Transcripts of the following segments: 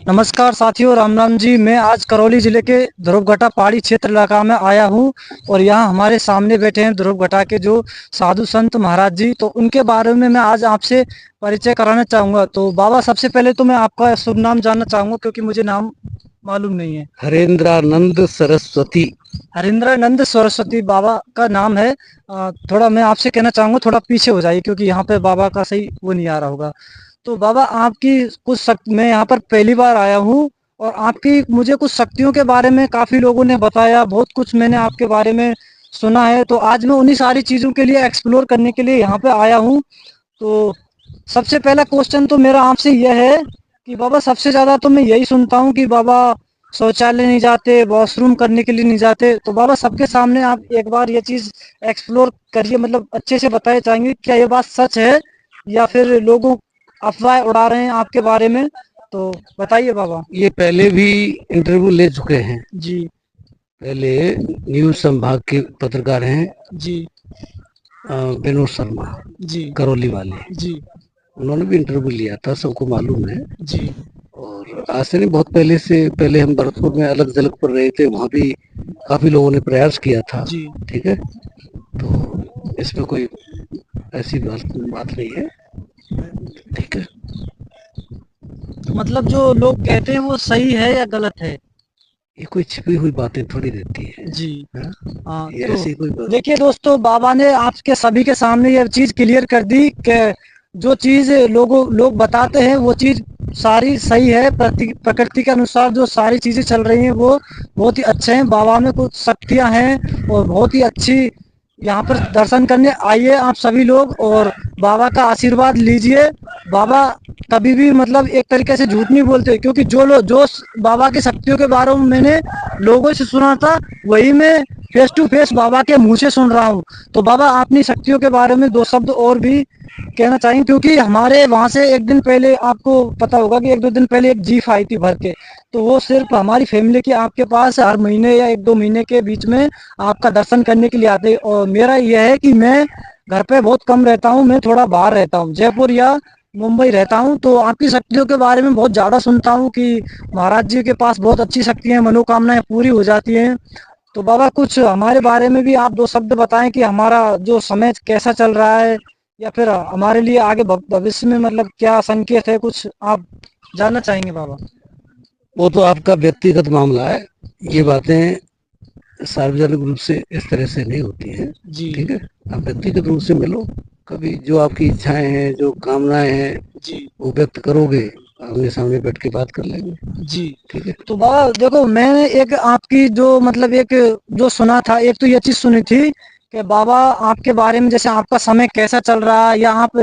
नमस्कार साथियों, राम राम जी। मैं आज करौली जिले के ध्रुवघटा पहाड़ी क्षेत्र इलाका में आया हूँ और यहाँ हमारे सामने बैठे हैं ध्रुवघटा के जो साधु संत महाराज जी। तो उनके बारे में मैं आज आपसे परिचय कराना चाहूँगा। तो बाबा, सबसे पहले तो मैं आपका शुभ नाम जानना चाहूँगा क्योंकि मुझे नाम मालूम नहीं है। हरेंद्रानंद सरस्वती। हरिंद्रानंद सरस्वती बाबा का नाम है। थोड़ा मैं आपसे कहना चाहूँगा, थोड़ा पीछे हो जाइए क्योंकि यहाँ पे बाबा का सही वो नहीं आ रहा होगा। तो बाबा, आपकी कुछ मैं यहाँ पर पहली बार आया हूँ और आपकी मुझे कुछ शक्तियों के बारे में काफ़ी लोगों ने बताया, बहुत कुछ मैंने आपके बारे में सुना है। तो आज मैं उन्हीं सारी चीज़ों के लिए एक्सप्लोर करने के लिए यहाँ पे आया हूँ। तो सबसे पहला क्वेश्चन तो मेरा आपसे यह है कि बाबा, सबसे ज़्यादा तो मैं यही सुनता हूँ कि बाबा शौचालय नहीं जाते, वॉशरूम करने के लिए नहीं जाते। तो बाबा, सबके सामने आप एक बार ये चीज़ एक्सप्लोर करिए, मतलब अच्छे से बताए चाहेंगे क्या ये बात सच है या फिर लोगों अफवाह उड़ा रहे हैं आपके बारे में। तो बताइए बाबा। ये पहले भी इंटरव्यू ले चुके हैं। जी पहले न्यूज संभाग के पत्रकार हैं जी विनोद शर्मा, जी करौली वाले। जी उन्होंने भी इंटरव्यू लिया था, सबको मालूम है। जी और आज से नहीं, बहुत पहले से। पहले हम भरतपुर में अलग जलग पर रहे थे, वहाँ भी काफी लोगों ने प्रयास किया था। जी। ठीक है, तो इसमें कोई ऐसी बात नहीं है। ठीक है, मतलब जो लोग कहते हैं वो सही है या गलत है? ये कोई छिपी हुई बातें थोड़ी रहती है। जी। हाँ? हाँ, ये तो ऐसी कोई बात। देखिए दोस्तों, बाबा ने आपके सभी के सामने ये चीज़ क्लियर कर दी कि जो चीज़ लोग बताते हैं वो चीज़ सारी सही है। प्रकृति के अनुसार जो सारी चीज़ें चल रही हैं वो बहुत ही अच्छे हैं। बाबा में कुछ शक्तियाँ हैं और बहुत ही अच्छी। यहाँ पर दर्शन करने आइए आप सभी लोग और बाबा का आशीर्वाद लीजिए। बाबा कभी भी मतलब एक तरीके से झूठ नहीं बोलते, क्योंकि जो बाबा की शक्तियों के बारे में मैंने लोगों से सुना था वही मैं फेस टू फेस बाबा के मुंह से सुन रहा हूँ। तो बाबा, अपनी शक्तियों के बारे में दो शब्द और भी कहना चाहेंगे, क्योंकि हमारे वहाँ से एक दिन पहले आपको पता होगा कि एक दो दिन पहले एक जीप आई थी भर के। तो वो सिर्फ हमारी फैमिली की आपके पास हर महीने या एक दो महीने के बीच में आपका दर्शन करने के लिए आते। और मेरा यह है कि मैं घर पे बहुत कम रहता हूँ, मैं थोड़ा बाहर रहता हूँ, जयपुर या मुंबई रहता हूँ। तो आपकी शक्तियों के बारे में बहुत ज़्यादा सुनता हूँ कि महाराज जी के पास बहुत अच्छी शक्तियाँ, मनोकामनाएं पूरी हो जाती हैं। तो बाबा, कुछ हमारे बारे में भी आप दो शब्द बताएं कि हमारा जो समय कैसा चल रहा है या फिर हमारे लिए आगे भविष्य में मतलब क्या संकेत है, कुछ आप जानना चाहेंगे बाबा? वो तो आपका व्यक्तिगत मामला है। ये जी बातें सार्वजनिक रूप से इस तरह से नहीं होती हैं। जी ठीक है, आप व्यक्तिगत रूप से मिलो कभी, जो आपकी इच्छाएं हैं, जो कामनाएं हैं, जी वो व्यक्त करोगे, आमने सामने बैठ के बात कर लेंगे। जी। ठीक है। तो बाबा देखो, मैंने एक आपकी जो मतलब एक जो सुना था, एक तो ये चीज सुनी थी कि बाबा आपके बारे में, जैसे आपका समय कैसा चल रहा है या आप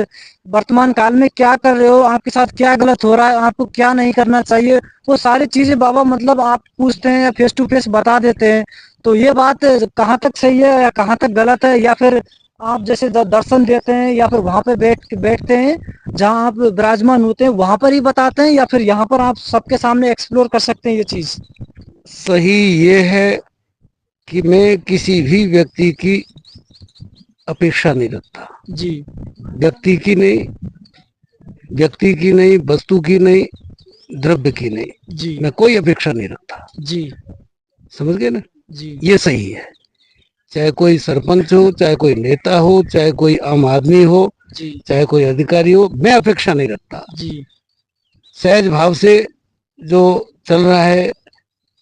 वर्तमान काल में क्या कर रहे हो, आपके साथ क्या गलत हो रहा है, आपको क्या नहीं करना चाहिए, वो सारी चीजें बाबा मतलब आप पूछते हैं या फेस टू फेस बता देते हैं। तो ये बात कहाँ तक सही है या कहाँ तक गलत है, या फिर आप जैसे दर्शन देते हैं या फिर वहां पे बैठते हैं जहाँ आप विराजमान होते हैं वहां पर ही बताते हैं, या फिर यहाँ पर आप सबके सामने एक्सप्लोर कर सकते हैं ये चीज? सही ये है कि मैं किसी भी व्यक्ति की अपेक्षा नहीं रखता। जी व्यक्ति की नहीं, व्यक्ति की नहीं, वस्तु की नहीं, द्रव्य की नहीं, जी मैं कोई अपेक्षा नहीं रखता। जी समझ गए ना? जी ये सही है। चाहे कोई सरपंच हो, चाहे कोई नेता हो, चाहे कोई आम आदमी हो, जी चाहे कोई अधिकारी हो, मैं अपेक्षा नहीं रखता। जी सहज भाव से जो चल रहा है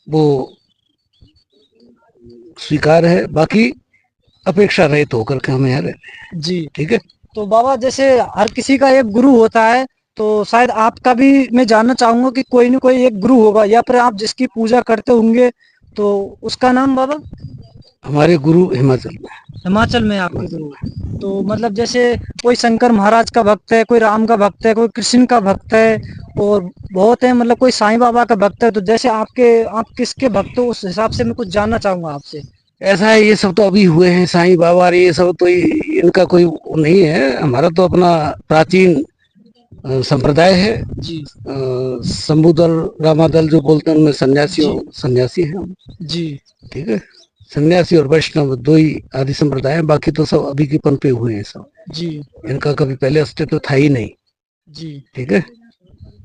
वो स्वीकार है। बाकी अपेक्षा रहित होकर के हमें यहाँ रहते हैं। जी। ठीक है। तो बाबा, जैसे हर किसी का एक गुरु होता है, तो शायद आपका भी मैं जानना चाहूंगा कि कोई ना कोई एक गुरु होगा या फिर आप जिसकी पूजा करते होंगे, तो उसका नाम बाबा? हमारे गुरु हिमाचल में। हिमाचल में आपके गुरु? तो मतलब जैसे कोई शंकर महाराज का भक्त है, कोई राम का भक्त है, कोई कृष्ण का भक्त है और बहुत है, मतलब कोई साईं बाबा का भक्त है। तो जैसे आप किसके भक्त हो, उस हिसाब से मैं कुछ जानना चाहूंगा आपसे। ऐसा है, ये सब तो अभी हुए हैं साईं बाबा, ये सब तो इनका कोई वो नहीं है। हमारा तो अपना प्राचीन संप्रदाय है। जी शंभुदल, रामादल जो बोलते हैं, उनमें जी सन्यासी हैं हम। जी ठीक है, सन्यासी और वैष्णव दो ही आदि संप्रदाय हैं, बाकी तो सब अभी के पनपे हुए हैं सब। जी इनका कभी पहले अस्तित्व था ही नहीं। जी। ठीक है,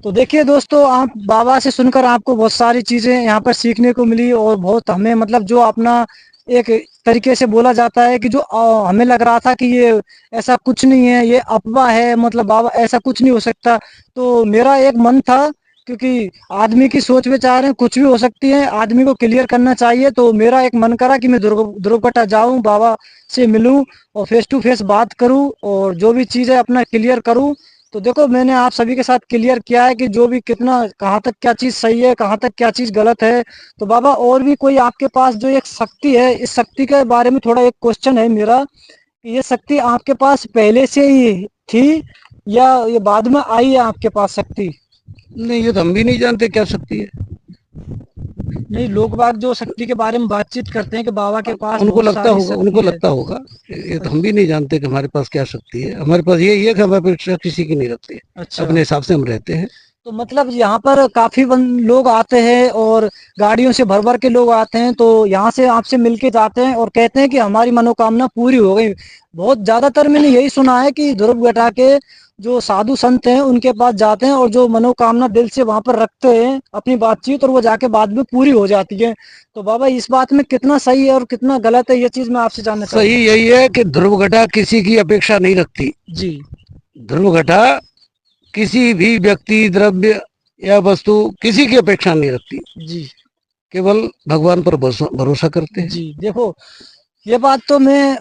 तो देखिए दोस्तों, आप बाबा से सुनकर आपको बहुत सारी चीज़ें यहाँ पर सीखने को मिली और बहुत हमें मतलब जो अपना एक तरीके से बोला जाता है कि जो हमें लग रहा था कि ये ऐसा कुछ नहीं है, ये अफवाह है, मतलब बाबा ऐसा कुछ नहीं हो सकता। तो मेरा एक मन था, क्योंकि आदमी की सोच विचार है, कुछ भी हो सकती है, आदमी को क्लियर करना चाहिए। तो मेरा एक मन करा कि मैं ध्रुवकटा जाऊं, बाबा से मिलूं और फेस टू फेस बात करूं और जो भी चीज़ है अपना क्लियर करूं। तो देखो, मैंने आप सभी के साथ क्लियर किया है कि जो भी कितना कहाँ तक क्या चीज़ सही है, कहाँ तक क्या चीज़ गलत है। तो बाबा, और भी कोई आपके पास जो एक शक्ति है, इस शक्ति के बारे में थोड़ा एक क्वेश्चन है मेरा, कि ये शक्ति आपके पास पहले से ही थी या ये बाद में आई है आपके पास शक्ति? नहीं, ये तो हम भी नहीं जानते क्या शक्ति है। नहीं, लोग बाग जो शक्ति के बारे में बातचीत करते हैं कि बाबा के पास उनको बहुत लगता सारी होगा, शक्ति उनको है। लगता होगा। ये तो हम भी नहीं जानते कि हमारे पास क्या शक्ति है। हमारे पास यही है कि हम अपेक्षा किसी की नहीं रखते, अच्छा। अपने हिसाब से हम रहते हैं। तो मतलब यहाँ पर काफी लोग आते हैं और गाड़ियों से भर भर के लोग आते हैं, तो यहाँ से आपसे मिलके जाते हैं और कहते हैं कि हमारी मनोकामना पूरी हो गई। बहुत ज्यादातर मैंने यही सुना है कि ध्रुव घटा के जो साधु संत हैं उनके पास जाते हैं और जो मनोकामना दिल से वहां पर रखते हैं अपनी बातचीत, और वो जाके बाद में पूरी हो जाती है। तो बाबा, इस बात में कितना सही है और कितना गलत है, ये चीज मैं आपसे जानना चाहता सही यही है कि ध्रुव घटा किसी की अपेक्षा नहीं रखती। हूँ। जी। ध्रुव घटा किसी भी व्यक्ति, द्रव्य या वस्तु, किसी की अपेक्षा नहीं रखती। जी। केवल भगवान पर भरोसा करते हैं। जी देखो, ये बात तो मैं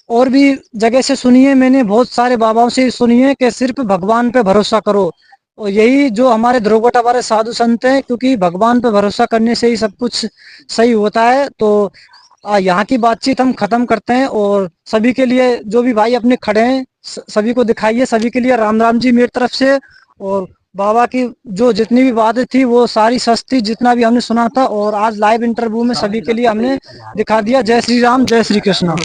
और भी जगह से सुनी है, मैंने बहुत सारे बाबाओं से सुनी है कि सिर्फ भगवान पे भरोसा करो। और यही जो हमारे ध्रुवघटा वाले साधु संत हैं, क्योंकि भगवान पे भरोसा करने से ही सब कुछ सही होता है। तो यहाँ की बातचीत हम खत्म करते हैं और सभी के लिए जो भी भाई अपने खड़े हैं सभी को दिखाइए, सभी के लिए राम राम जी मेरी तरफ से। और बाबा की जो जितनी भी बातें थी वो सारी सच थी, जितना भी हमने सुना था, और आज लाइव इंटरव्यू में सभी के लिए हमने दिखा दिया। जय श्री राम, जय श्री कृष्णा।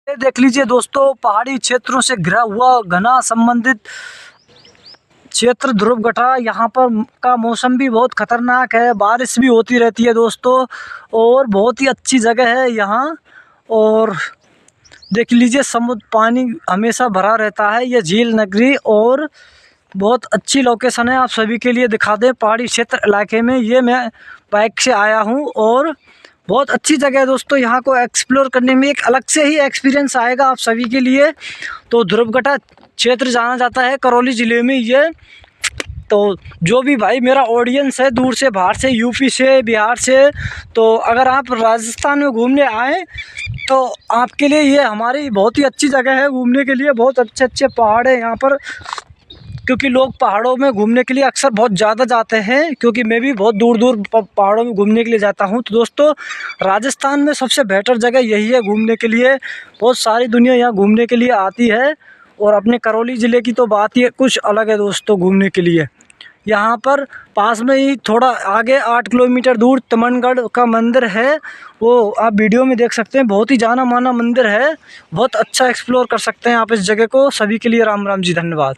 ये देख लीजिए दोस्तों, पहाड़ी क्षेत्रों से घिरा हुआ घना संबंधित क्षेत्र ध्रुवघटा। यहाँ पर का मौसम भी बहुत खतरनाक है, बारिश भी होती रहती है दोस्तों, और बहुत ही अच्छी जगह है यहाँ। और देख लीजिए, समुद्र पानी हमेशा भरा रहता है, ये झील नगरी, और बहुत अच्छी लोकेशन है। आप सभी के लिए दिखा दें, पहाड़ी क्षेत्र इलाके में ये मैं बाइक से आया हूँ और बहुत अच्छी जगह है दोस्तों। यहाँ को एक्सप्लोर करने में एक अलग से ही एक्सपीरियंस आएगा आप सभी के लिए। तो ध्रुवघटा क्षेत्र जाना जाता है करौली ज़िले में ये। तो जो भी भाई मेरा ऑडियंस है दूर से, बाहर से, यूपी से, बिहार से, तो अगर आप राजस्थान में घूमने आए तो आपके लिए ये हमारी बहुत ही अच्छी जगह है घूमने के लिए। बहुत अच्छे अच्छे पहाड़ है यहाँ पर, क्योंकि लोग पहाड़ों में घूमने के लिए अक्सर बहुत ज़्यादा जाते हैं, क्योंकि मैं भी बहुत दूर दूर पहाड़ों में घूमने के लिए जाता हूं। तो दोस्तों, राजस्थान में सबसे बेहतर जगह यही है घूमने के लिए। बहुत सारी दुनिया यहाँ घूमने के लिए आती है, और अपने करौली ज़िले की तो बात ही कुछ अलग है दोस्तों घूमने के लिए। यहाँ पर पास में ही थोड़ा आगे 8 किलोमीटर दूर तमनगढ़ का मंदिर है, वो आप वीडियो में देख सकते हैं। बहुत ही जाना माना मंदिर है, बहुत अच्छा एक्सप्लोर कर सकते हैं आप इस जगह को। सभी के लिए राम राम जी, धन्यवाद।